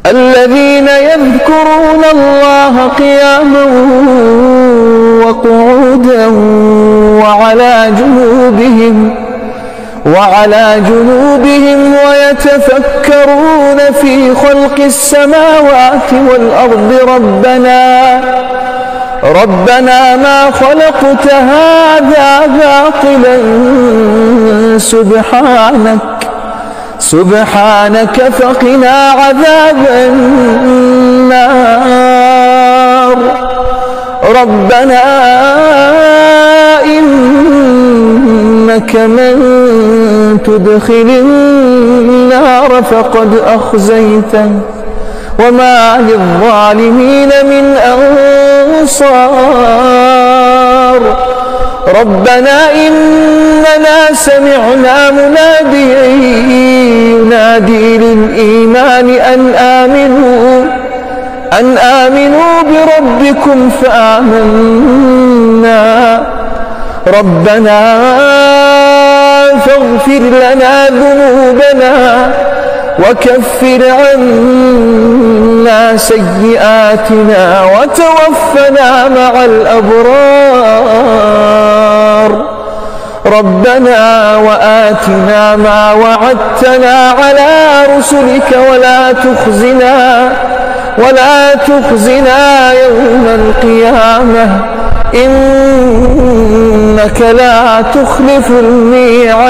الذين يذكرون الله قياما وقعودا وعلى جنوبهم ويتفكرون في خلق السماوات والأرض ربنا ما خلقت هذا باطلا سبحانك فقنا عذاب النار. ربنا إنك من تدخل النار فقد أخزيته وما للظالمين من أنصار. ربنا إننا سمعنا مناديا ينادي للإيمان أن آمنوا بربكم فآمنا. ربنا فاغفر لنا ذنوبنا وكفر عنا سيئاتنا وتوفنا مع الأبرار. ربنا وآتنا ما وعدتنا على رسلك ولا تخزنا يوم القيامة إنك لا تخلف الميعاد.